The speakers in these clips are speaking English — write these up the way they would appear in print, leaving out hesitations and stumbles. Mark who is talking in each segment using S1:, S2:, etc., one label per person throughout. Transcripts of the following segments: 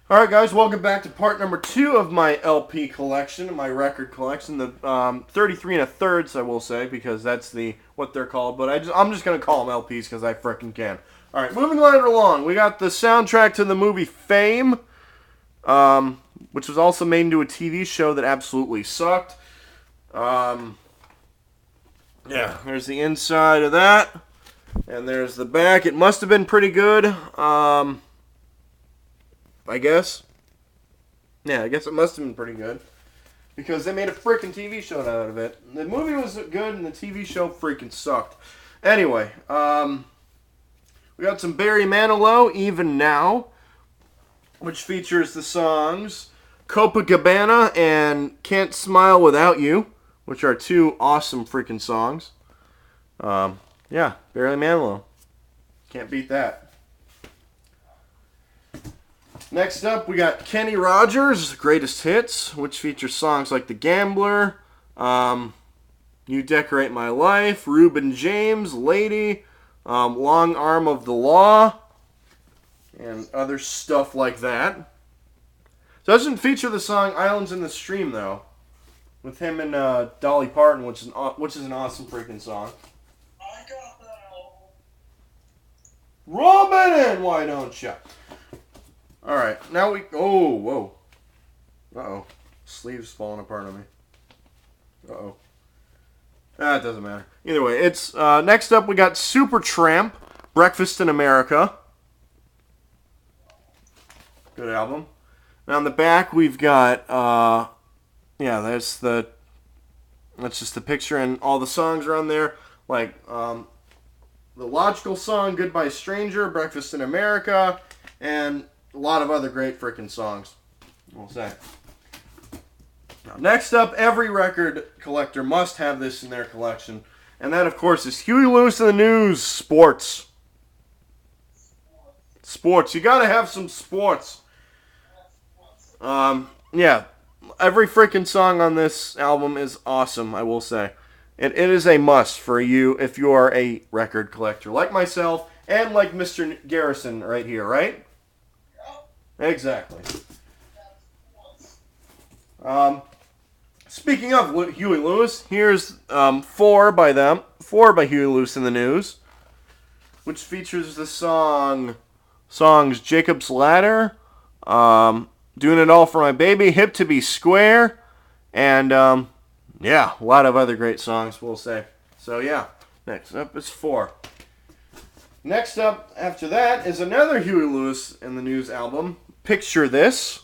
S1: Alright guys, welcome back to part number 2 of my LP collection, my record collection, the 33 and a thirds I will say, because that's what they're called, but I'm just going to call them LPs because I frickin' can. Alright, moving right along, we got the soundtrack to the movie Fame, which was also made into a TV show that absolutely sucked. Yeah, there's the inside of that, and there's the back. It must have been pretty good, I guess. Yeah, I guess it must have been pretty good. Because they made a freaking TV show out of it. The movie was good and the TV show freaking sucked. Anyway, we got some Barry Manilow, Even Now, which features the songs Copacabana and Can't Smile Without You, which are two awesome freaking songs. Yeah, Barry Manilow. Can't beat that. Next up, we got Kenny Rogers' Greatest Hits, which features songs like The Gambler, You Decorate My Life, Reuben James, Lady, Long Arm of the Law, and other stuff like that. Doesn't feature the song Islands in the Stream, though, with him and Dolly Parton, which is an awesome freaking song. I got that album. Robin, why don't you? Alright, now we... Oh, whoa. Uh-oh. Sleeve's falling apart on me. Uh-oh. It doesn't matter. Either way, it's... next up, we got Supertramp, Breakfast in America. Good album. Now on the back, we've got... yeah, that's just the picture, and all the songs are on there. Like, the Logical song, Goodbye Stranger, Breakfast in America, and... a lot of other great freaking songs, we'll say. Now, next up, every record collector must have this in their collection. And that, of course, is Huey Lewis and the News, Sports. Sports. You gotta have some sports. Yeah. Every freaking song on this album is awesome, I will say. It is a must for you if you are a record collector. Like myself, and like Mr. Garrison right here, right? Exactly. Speaking of Huey Lewis, here's Four by Huey Lewis and the News, which features the songs Jacob's Ladder, Doing It All for My Baby, Hip to Be Square, and yeah, a lot of other great songs, we'll say. So yeah, next up is Four. Next up, after that, is another Huey Lewis and the News album, Picture This,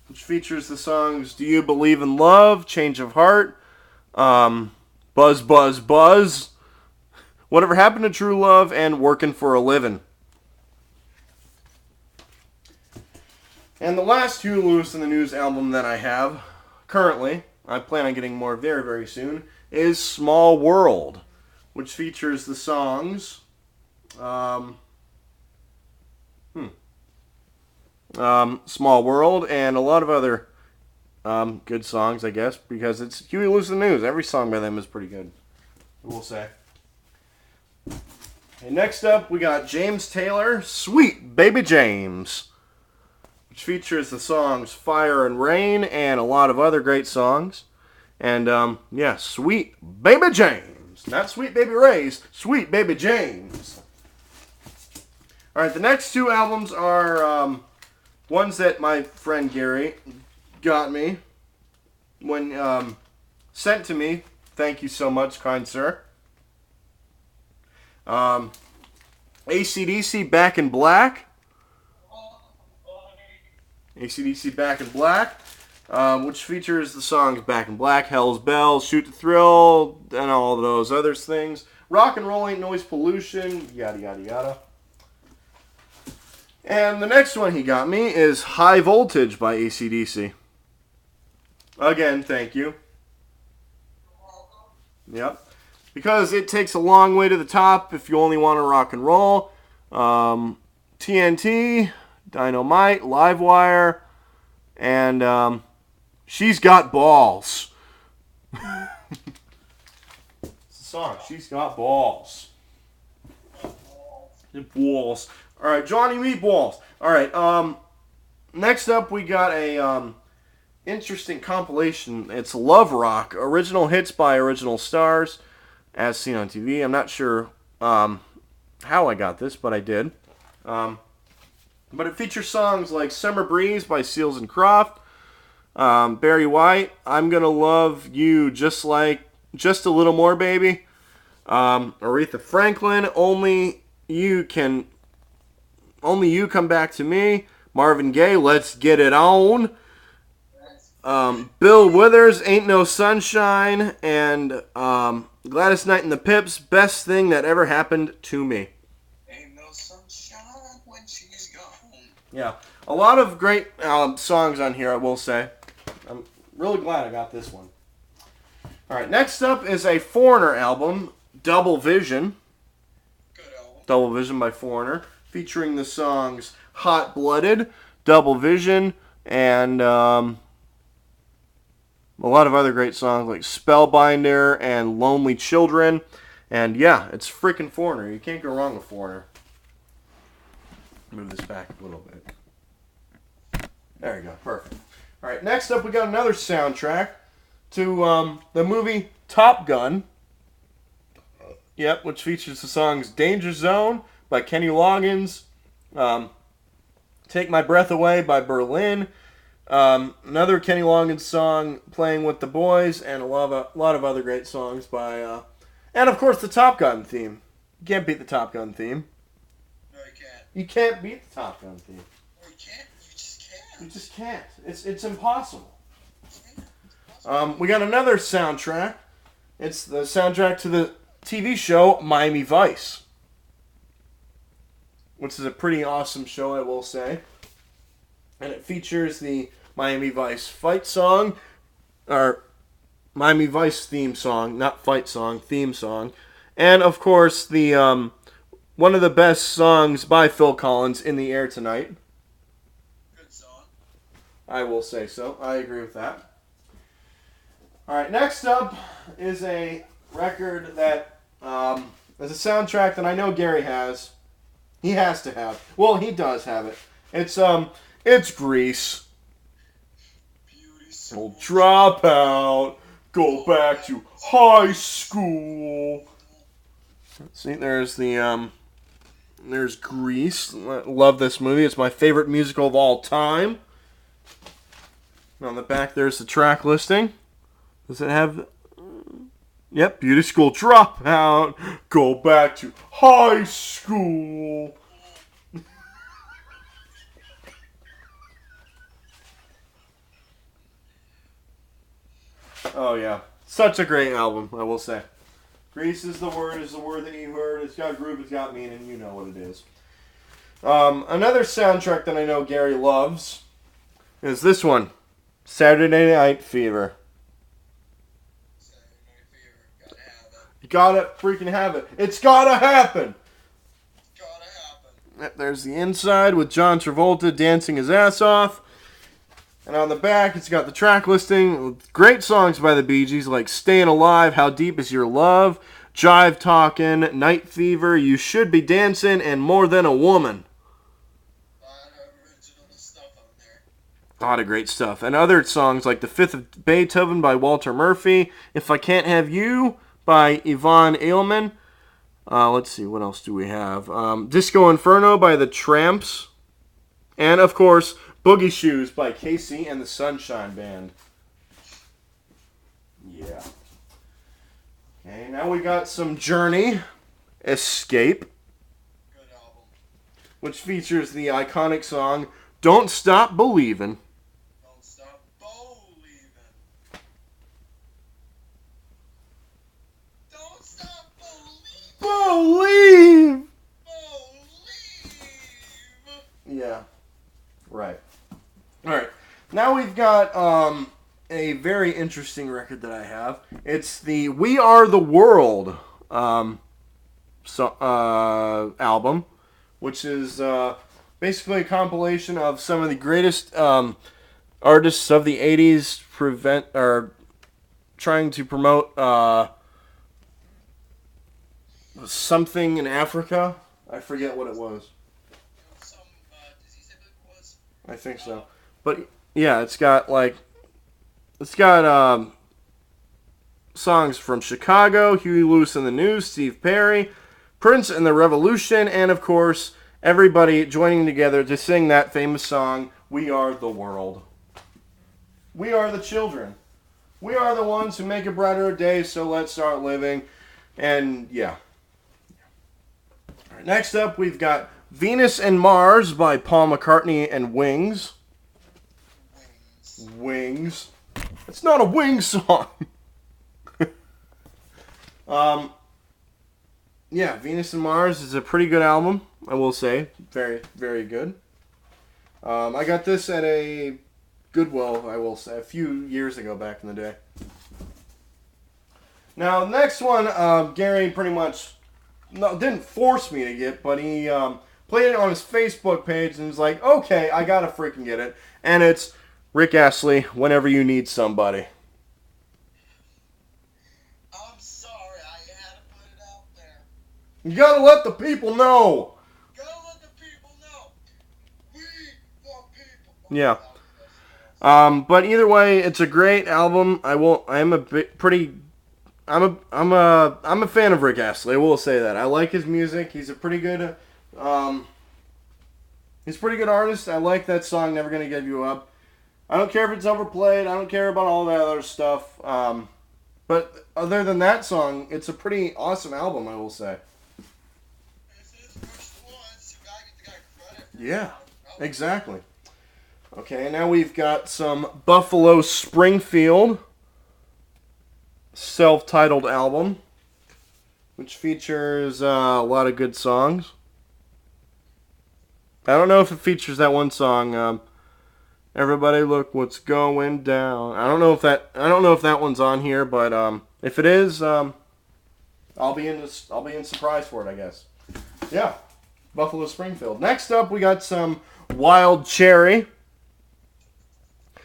S1: which features the songs Do You Believe in Love, Change of Heart, Buzz, Buzz, Buzz, Whatever Happened to True Love, and Workin' for a Livin'. And the last Huey Lewis and the News album that I have, currently, I plan on getting more very, very soon, is Small World, which features the songs Small World and a lot of other good songs, I guess, because it's Huey Lewis and the News. Every song by them is pretty good, we'll say. And next up, we got James Taylor, Sweet Baby James, which features the songs Fire and Rain and a lot of other great songs. And, yeah, Sweet Baby James. Not Sweet Baby Ray's, Sweet Baby James. Alright, the next two albums are ones that my friend Gary got me when sent to me. Thank you so much, kind sir. AC/DC Back in Black. AC/DC Back in Black. Which features the songs Back in Black, Hell's Bells, Shoot to Thrill, and all those other things. Rock and Roll Ain't Noise Pollution, yada yada yada. And the next one he got me is High Voltage by AC/DC. Again, thank you. Yep. Because it takes a long way to the top if you only want to rock and roll. TNT, Dynamite, Livewire, and She's Got Balls. It's the song, She's Got Balls. Balls. Alright, Johnny Meatballs. All right. Next up, we got a interesting compilation. It's Love Rock, original hits by original stars, as seen on TV. I'm not sure how I got this, but I did. But it features songs like Summer Breeze by Seals and Croft, Barry White, I'm Gonna Love You Just a Little More, Baby, Aretha Franklin, Only You Come Back to Me, Marvin Gaye, Let's Get It On, Bill Withers, Ain't No Sunshine, and Gladys Knight and the Pips, Best Thing That Ever Happened to Me.
S2: Ain't no sunshine when she's gone.
S1: Yeah, a lot of great songs on here, I will say. I'm really glad I got this one. All right, next up is a Foreigner album, Double Vision.
S2: Good album.
S1: Double Vision by Foreigner, featuring the songs Hot Blooded, Double Vision, and a lot of other great songs like Spellbinder and Lonely Children. And yeah, it's freaking Foreigner. You can't go wrong with Foreigner. Move this back a little bit. There you go. Perfect. All right, next up we got another soundtrack to the movie Top Gun. Yep, which features the songs Danger Zone by Kenny Loggins, Take My Breath Away by Berlin, another Kenny Loggins song, Playing with the Boys, and a lot of other great songs by, and of course the Top Gun theme. You can't beat the Top Gun theme.
S2: No, you can't.
S1: You can't beat the Top Gun theme.
S2: No, you can't. You just can't.
S1: You just can't. It's impossible. We got another soundtrack. It's the soundtrack to the TV show Miami Vice, which is a pretty awesome show, I will say. And it features the Miami Vice fight song, or Miami Vice theme song, not fight song, theme song. And, of course, the one of the best songs by Phil Collins, In the Air Tonight.
S2: Good song.
S1: I will say so. I agree with that. All right, next up is a record that is a soundtrack that I know Gary has. He has to have. Well, he does have it. It's Grease.
S2: Beauty.
S1: We'll drop out, go back to high school. See, there's there's Grease. Love this movie. It's my favorite musical of all time. And on the back, there's the track listing. Does it have... Yep, Beauty School Dropout. Go back to high school. Oh, yeah. Such a great album, I will say. Grease is the word that you heard. It's got groove, it's got meaning. You know what it is. Another soundtrack that I know Gary loves is this one. Saturday Night Fever. You gotta freaking have it. It's gotta happen. There's the inside with John Travolta dancing his ass off. And on the back, it's got the track listing with great songs by the Bee Gees like Staying Alive, How Deep Is Your Love, Jive Talkin', Night Fever, You Should Be Dancing, and More Than a Woman. A lot of great stuff. And other songs like The Fifth of Beethoven by Walter Murphy, If I Can't Have You by Yvonne Eilman. Let's see, what else do we have? Disco Inferno by The Tramps. And, of course, Boogie Shoes by Casey and the Sunshine Band. Yeah. Okay, now we got some Journey, Escape.
S2: Good album.
S1: Which features the iconic song, Don't Stop Believin'.
S2: Don't stop believing. Don't stop
S1: Believe!
S2: believe.
S1: Yeah. Right. Alright. Now we've got a very interesting record that I have. It's the We Are the World album, which is basically a compilation of some of the greatest artists of the 80s trying to promote something in Africa. I forget what it was.
S2: Some disease
S1: I think so. But yeah, it's got songs from Chicago, Huey Lewis and the News, Steve Perry, Prince and the Revolution, and of course, everybody joining together to sing that famous song, We Are the World. We are the children. We are the ones who make a brighter day, so let's start living. And yeah. All right, next up, we've got Venus and Mars by Paul McCartney and Wings. Wings. It's not a Wings song. Yeah, Venus and Mars is a pretty good album, I will say. Very, very good. I got this at a Goodwill, I will say, a few years ago back in the day. Now, next one, Gary pretty much didn't force me to get, but he played it on his Facebook page and was like, okay, I gotta freaking get it. And it's Rick Astley, Whenever You Need Somebody.
S2: I'm sorry, I had to put it out there.
S1: You gotta let the people know.
S2: Gotta let the people know. We want people.
S1: Yeah. But either way, it's a great album. I'm a fan of Rick Astley. I will say that. I like his music. He's a pretty good artist. I like that song, Never Gonna Give You Up. I don't care if it's overplayed. I don't care about all that other stuff. But other than that song, it's a pretty awesome album, I will say.
S2: It's his first one, so you gotta get the guy credit.
S1: Yeah, exactly. Okay, now we've got some Buffalo Springfield self-titled album, which features a lot of good songs. I don't know if it features that one song, Everybody Look What's Going Down. I don't know if that one's on here, but if it is, I'll be in surprise for it, I guess. Yeah, Buffalo Springfield. Next up, we got some Wild Cherry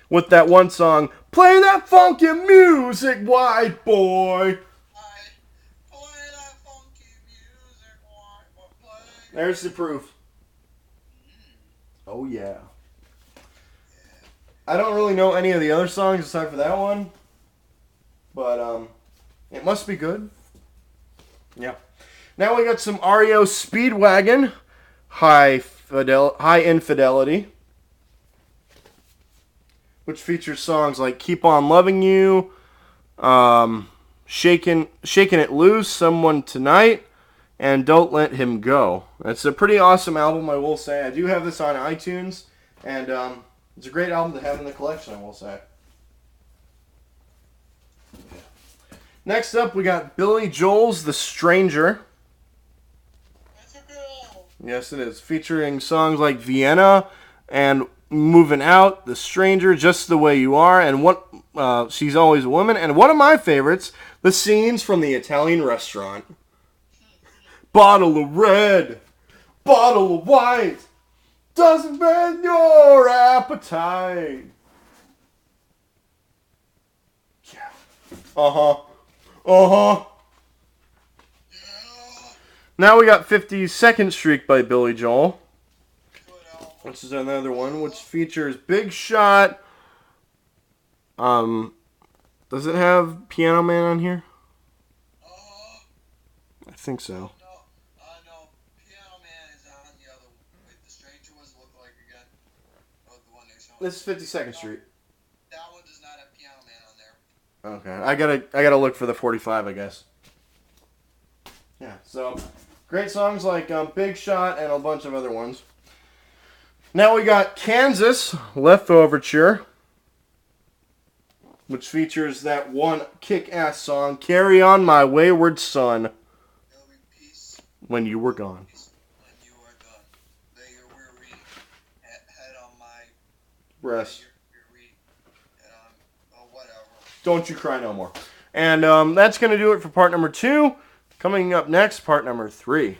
S1: with that one song, Play That Funky Music, White Boy.
S2: Play that funky music, white boy, play.
S1: There's the proof. Oh yeah. I don't really know any of the other songs aside from that one, but it must be good. Yeah. Now we got some REO Speedwagon, High Infidelity, which features songs like Keep On Loving You, Shaking It Loose, Someone Tonight, and Don't Let Him Go. It's a pretty awesome album, I will say. I do have this on iTunes, and it's a great album to have in the collection, I will say. Next up, we got Billy Joel's The Stranger.
S2: That's a good album.
S1: Yes, it is. Featuring songs like Vienna and Moving Out, The Stranger, Just the Way You Are, and She's Always a Woman. And one of my favorites, the scenes from the Italian restaurant. Bottle of red, bottle of white, doesn't bend your appetite. Yeah. Uh-huh.
S2: Yeah.
S1: Now we got 52nd Streak by Billy Joel.
S2: Good album.
S1: Which is another one, which features Big Shot. Does it have Piano Man on here? I think so.
S2: No. Piano Man is on the other one. Wait, The Stranger was look like again? Oh, the one they're showing.
S1: This is 52nd Street.
S2: That one does not have Piano Man on there.
S1: Okay, I gotta look for the 45, I guess. Yeah, so great songs like Big Shot and a bunch of other ones. Now we got Kansas Leftoverture, which features that one kick-ass song, Carry On My Wayward Son,
S2: There'll be peace
S1: When You Were Gone.
S2: when you are gone. Lay your weary head on my
S1: Breast.
S2: your weary head on, whatever.
S1: Don't You Cry No More. And that's going to do it for part number 2. Coming up next, part number 3.